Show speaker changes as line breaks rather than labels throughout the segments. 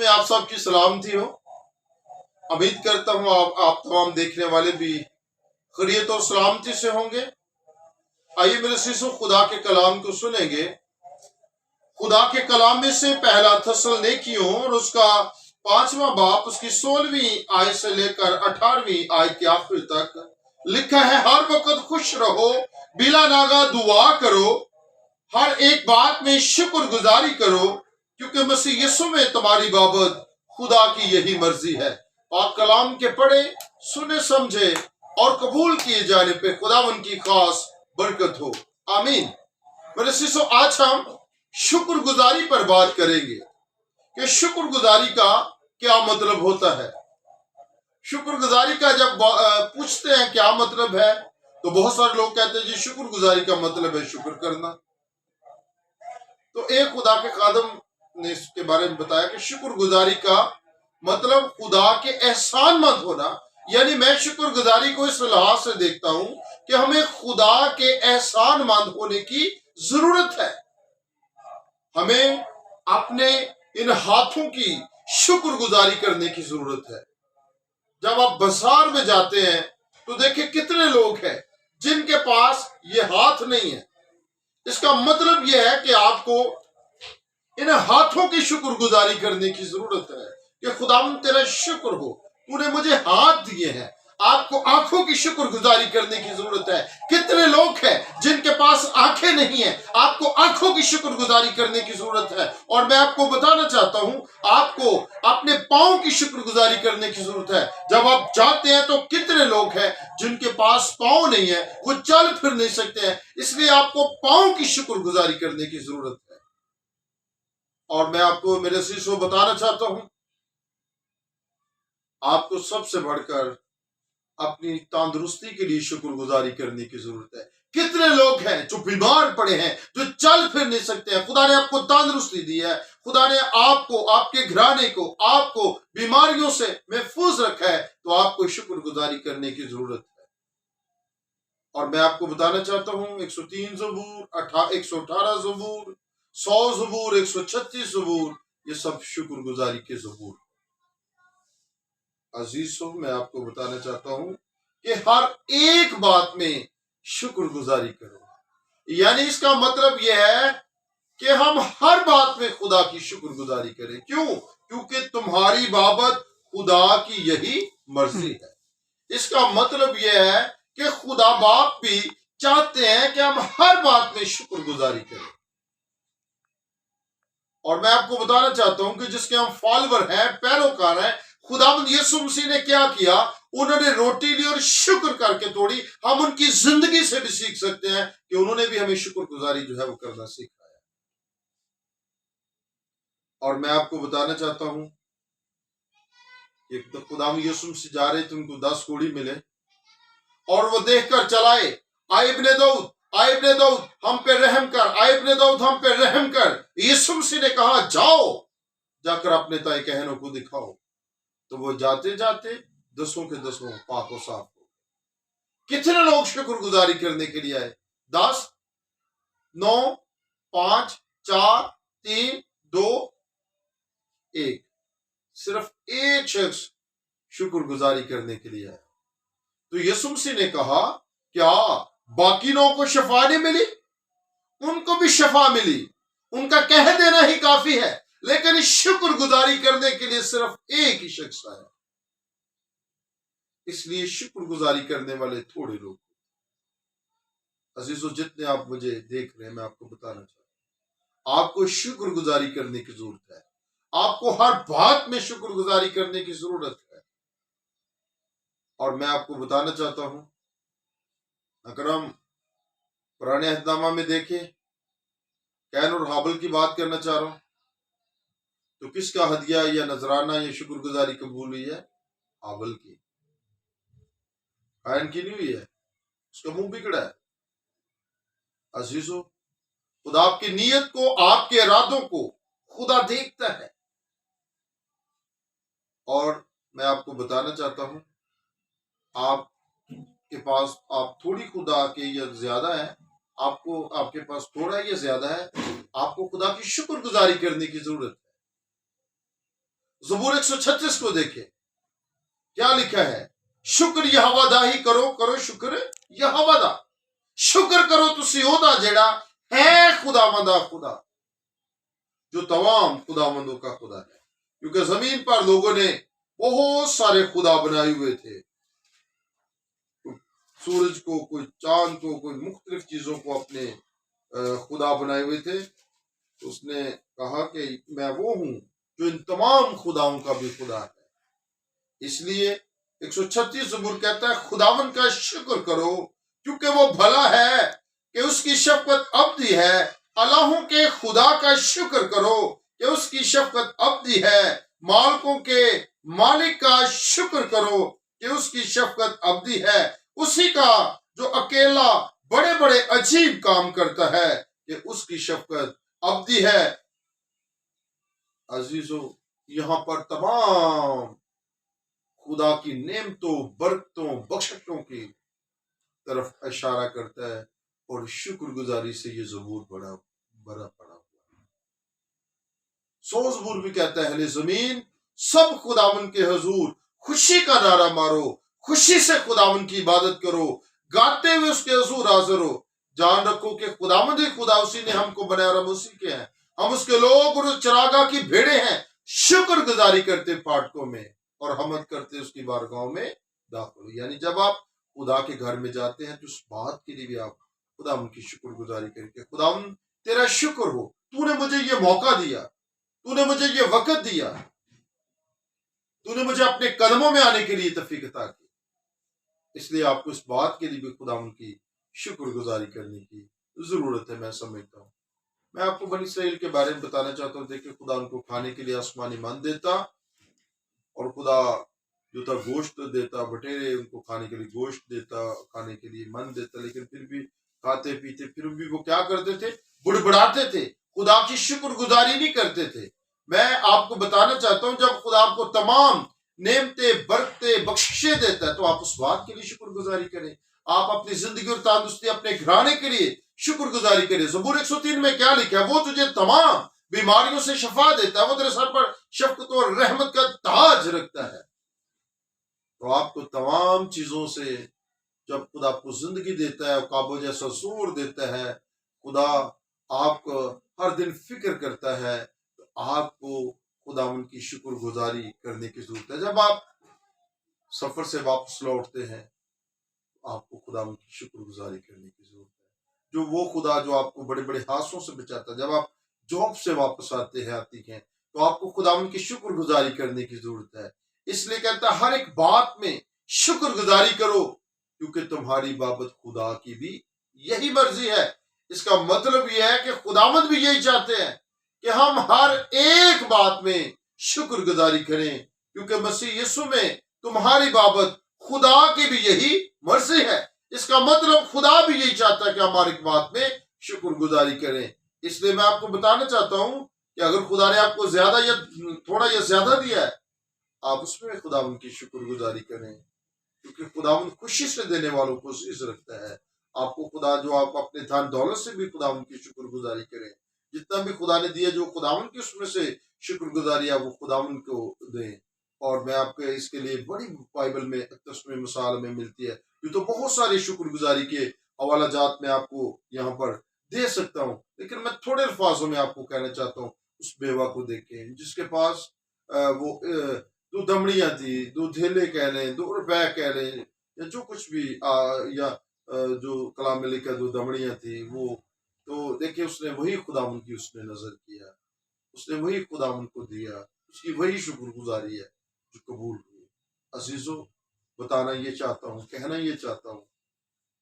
आप सबकी सलामती हो। उम्मीद करता हूँ आप तमाम देखने वाले भी खैरियत और सलामती से होंगे। आइए मेरे शिशु खुदा के कलाम को सुनेंगे। खुदा के कलाम में से पहला थस्सलुनीकियों और उसका 5वां बाब उसकी 16वीं आयत से लेकर 18वीं आयत के आखिर तक लिखा है, हर वक्त खुश रहो, बिला नागा दुआ करो, हर एक बात में शुक्रगुजारी करो, क्योंकि मसीह यीशु में तुम्हारी बाबत खुदा की यही मर्जी है। पाक कलाम के पढ़े, सुने, समझे और कबूल किए जाने पे खुदावन की खास बरकत हो। आमीन। मेरे शिशु, आज हम शुक्रगुजारी पर बात करेंगे कि शुक्रगुजारी का क्या मतलब होता है। शुक्रगुजारी का जब पूछते हैं क्या मतलब है, तो बहुत सारे लोग कहते हैं जी शुक्रगुजारी का मतलब है शुक्र करना। तो एक खुदा के खादम ने इसके बारे में बताया कि शुक्रगुजारी का मतलब खुदा के एहसानमंद होना। यानी मैं शुक्रगुजारी को इस लिहाज से देखता हूं कि हमें खुदा के एहसानमंद होने की जरूरत है। हमें अपने इन हाथों की शुक्रगुजारी करने की जरूरत है। जब आप बाजार में जाते हैं तो देखिए कितने लोग हैं जिनके पास ये हाथ नहीं है। इसका मतलब यह है कि आपको इन हाथों की शुक्रगुजारी करने की जरूरत है कि खुदावन तेरा शुक्र हो, तूने मुझे हाथ दिए हैं। आपको आंखों की शुक्रगुजारी करने की जरूरत है। कितने लोग हैं जिनके पास आंखें नहीं है, आपको आंखों की शुक्रगुजारी करने की जरूरत है। और मैं आपको बताना चाहता हूं, आपको अपने पांव की शुक्रगुजारी करने की जरूरत है। जब आप जाते हैं तो कितने लोग हैं जिनके पास पांव नहीं है, वो चल फिर नहीं सकते हैं, इसलिए आपको पांव की शुक्रगुजारी करने की जरूरत है। और मैं आपको मेरे शिष्यों बताना चाहता हूं, आपको सबसे बढ़कर अपनी तंदुरुस्ती के लिए शुक्रगुजारी करने की जरूरत है। कितने लोग हैं जो बीमार पड़े हैं, जो चल फिर नहीं सकते हैं। खुदा ने आपको तंदुरुस्ती दी है, खुदा ने आपको, आपके घराने को, आपको बीमारियों से महफूज रखा है, तो आपको शुक्रगुजारी करने की जरूरत है। और मैं आपको बताना चाहता हूं 103 ज़बूर, 118 ज़बूर, 100 ज़बूर, 136 ज़बूर, ये सब शुक्रगुजारी के ज़बूर। अजीजों, मैं आपको बताना चाहता हूं कि हर एक बात में शुक्रगुजारी करो। यानी इसका मतलब यह है कि हम हर बात में खुदा की शुक्रगुजारी करें। क्यों? क्योंकि तुम्हारी बाबत खुदा की यही मर्जी है। इसका मतलब यह है कि खुदा बाप भी चाहते हैं कि हम हर बात में शुक्रगुजारी करें। और मैं आपको बताना चाहता हूं कि जिसके हम फॉलोवर हैं, पैरोकार हैं, खुदावंद यीशु मसीह ने क्या किया, उन्होंने रोटी ली और शुक्र करके तोड़ी। हम उनकी जिंदगी से भी सीख सकते हैं कि उन्होंने भी हमें शुक्रगुजारी जो है वो करना सिखाया। और मैं आपको बताना चाहता हूं कि तो खुदावंद यीशु मसीह जा रहे थे, उनको 10 कोड़ी मिले और वो देखकर चलाए, आए इब्ने दाऊद, आए इब्ने दाऊद हम पे रहम कर, आए इब्ने दाऊद हम पे रहम कर। यीशु मसीह ने कहा जाओ, जाकर अपने ताए कहनों को दिखाओ। तो वो जाते जाते 10 के 10 पाक और साफ हो। कितने लोग शुक्रगुजारी करने के लिए आए? 10, 9, 5, 4, 3, 2, 1। सिर्फ एक शख्स शुक्रगुजारी करने के लिए आया। तो यीशु मसीह ने कहा, क्या बाकी लोगों को शफा नहीं मिली? उनको भी शफा मिली, उनका कह देना ही काफी है, लेकिन शुक्रगुजारी करने के लिए सिर्फ एक ही शख्स आया। इसलिए शुक्रगुजारी करने वाले थोड़े लोग। अजीजों, जितने आप मुझे देख रहे हैं, मैं आपको बताना चाहता हूं, आपको शुक्रगुजारी करने की जरूरत है। आपको हर बात में शुक्रगुजारी करने की जरूरत है। और मैं आपको बताना चाहता हूं, अगर हम पुराने अहदनामा में देखें, कैन और हाबिल की बात करना चाह रहा हूं, तो किसका हदिया या नजराना या शुक्रगुजारी कबूल हुई है? हाबिल की। कैन की नहीं हुई है, उसका मुंह बिगड़ा है। अजीजों, खुदा आपकी नीयत को, आपके इरादों को खुदा देखता है। और मैं आपको बताना चाहता हूं, आपके पास आप थोड़ी खुदा के या ज्यादा है, आपको आपके पास थोड़ा या ज्यादा है, आपको खुदा की शुक्रगुजारी करने की जरूरत है। ज़बूर 136 को देखें, क्या लिखा है? शुक्र यहोवा ही करो, करो शुक्र यहोवा दा। शुक्र करो तुसी ओदा जेड़ा है खुदावंदा खुदा, जो तमाम खुदावंदों का खुदा है। क्योंकि जमीन पर लोगों ने बहुत सारे खुदा बनाए हुए थे, सूरज को, कोई चांद को, कोई मुख्तलिफ चीजों को अपने खुदा बनाए हुए थे। तो उसने कहा कि मैं वो हूं जो इन तमाम खुदाओं का भी खुदा है। इसलिए 136 ज़बूर कहता है खुदावन का शुक्र करो क्योंकि वो भला है कि उसकी शफकत अब्दी है। अल्लाहों के खुदा का शुक्र करो कि उसकी शफकत अब्दी है। मालिकों के मालिक का शुक्र करो कि उसकी शफकत अब्दी है। उसी का जो अकेला बड़े बड़े अजीब काम करता है कि उसकी शफकत अब्दी है। अजीजों, यहां पर तमाम खुदा की नेमतों, बरकतों, बख्शिशों की तरफ इशारा करता है और शुक्रगुजारी से ये ज़बूर बड़ा बड़ा पड़ा हुआ है। 100 ज़बूर भी कहता है अहले ज़मीन सब खुदावन के हुजूर खुशी का नारा मारो, खुशी से खुदावन की इबादत करो, गाते हुए उसके हुजूर हाजिर हो। जान रखो कि खुदावंद ही खुदा, उसी ने हमको बनाया और हम उसी के हैं। हम उसके लोग और उस चरागा की भेड़े हैं। शुक्रगुजारी करते फाटकों में और हमद करते उसकी बारगाहों में दाखिल। यानी जब आप खुदा के घर में जाते हैं तो उस बात के लिए भी आप खुदा की शुक्रगुजारी करके, खुदा तेरा शुक्र हो, तूने मुझे ये मौका दिया, तूने मुझे ये वक्त दिया, तूने मुझे अपने कदमों में आने के लिए तौफीक अता की। इसलिए आपको इस बात के लिए भी खुदा की शुक्रगुजारी करने की जरूरत है, मैं समझता हूँ। मैं आपको बनी इसराइल के बारे में बताना चाहता हूँ। देखिए, खुदा उनको खाने के लिए आसमानी मन देता और खुदा जो था गोश्त देता, बटेरे उनको खाने के लिए गोश्त देता, खाने के लिए मन देता, लेकिन फिर भी खाते पीते, फिर भी वो क्या करते थे? बुड़बुड़ाते थे, खुदा की शुक्रगुजारी नहीं करते थे। मैं आपको बताना चाहता हूं, जब खुदा आपको तमाम नेमते, बरकते, बख्शिशे देता है तो आप उस बात के लिए शुक्रगुजारी करें। आप अपनी जिंदगी और तंदुरुस्ती, अपने घराने के लिए शुक्रगुजारी करें। ज़बूर 103 में क्या लिखा है? वो तुझे तमाम बीमारियों से शफा देता है, वो तेरे सर पर शफकत और रहमत का ताज रखता है। तो आपको तमाम चीजों से, जब खुदा आपको जिंदगी देता है, काबू जैसा जोर देता है, खुदा आपको हर दिन फिक्र करता है, तो आपको खुदा उनकी शुक्रगुजारी करने की जरूरत है। जब आप सफर से वापस लौटते हैं आपको खुदा उनकी शुक्रगुजारी करने की जरूरत है। जो वो खुदा जो आपको बड़े बड़े हादसों से बचाता है, जब आप जॉब से वापस आते हैं, आती हैं, तो आपको खुदा उनकी शुक्रगुजारी करने की जरूरत है। इसलिए कहता है हर एक बात में शुक्रगुजारी करो क्योंकि तुम्हारी बाबत खुदा की भी यही मर्जी है। इसका मतलब यह है कि खुदावंद भी यही चाहते हैं कि हम हर एक बात में शुक्रगुजारी करें क्योंकि मसीह यीशु में तुम्हारी बाबत खुदा की भी यही मर्जी है। इसका मतलब खुदा भी यही चाहता है कि हम हर एक बात में शुक्रगुजारी करें। इसलिए मैं आपको बताना चाहता हूं कि अगर खुदा ने आपको ज्यादा या थोड़ा या ज्यादा दिया है, आप उसमें खुदा उनकी शुक्रगुजारी करें क्योंकि खुदा खुशी से देने वालों को इज्जत रखता है। आपको खुदा जो आप अपने धन दौलत से भी खुदा उनकी शुक्रगुजारी करें। जितना भी खुदा ने दिया, जो खुदा की उसमें से शुक्रगुजारी है वो खुदा को दें। और मैं आपके इसके लिए बड़ी बाइबल में तस्वीर मिसाल में मिलती है। ये तो बहुत सारी शुक्रगुजारी के हवाला जात में आपको यहाँ पर दे सकता हूँ, लेकिन मैं थोड़े अल्फाजों में आपको कहना चाहता हूँ। उस बेवा को देखें जिसके पास वो 2 दमड़ियां थी, 2 धेले कह लें, 2 रुपए कह लें, या जो कुछ भी या जो कलाम में लिखा 2 दमड़ियां थी, वो तो देखिए उसने वही खुदा की उसने नजर किया, उसने वही खुदा को दिया, उसकी वही शुक्रगुजारी है जो कबूल हुई। अजीजों, बताना ये चाहता हूँ, कहना ये चाहता हूँ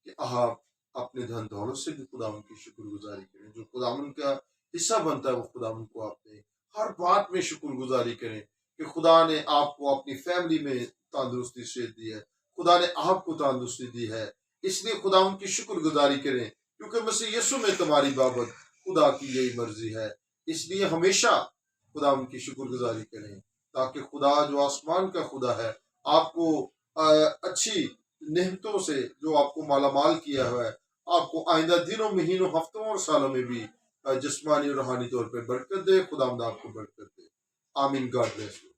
कि आप अपने धन दौलत से भी खुदा की शुक्रगुजारी करें। जो खुदा का हिस्सा बनता है वो खुदा को आपने हर बात में शुक्रगुजारी करें कि खुदा ने आपको अपनी फैमिली में तंदुरुस्ती से दी है, खुदा ने आपको तंदुरुस्ती दी है, इसलिए खुदा उनकी शुक्रगुजारी करें क्योंकि मसीह यीशु में तुम्हारी बाबत खुदा की यही मर्जी है। इसलिए हमेशा खुदा उनकी शुक्रगुजारी करें ताकि खुदा जो आसमान का खुदा है आपको अच्छी नेमतों से, जो आपको मालामाल किया हुआ है, आपको आइंदा दिनों, महीनों, हफ्तों और सालों में भी जिस्मानी और रूहानी तौर पर बरकत दे। खुदा आपको बरकत दे। आमीन। God bless you.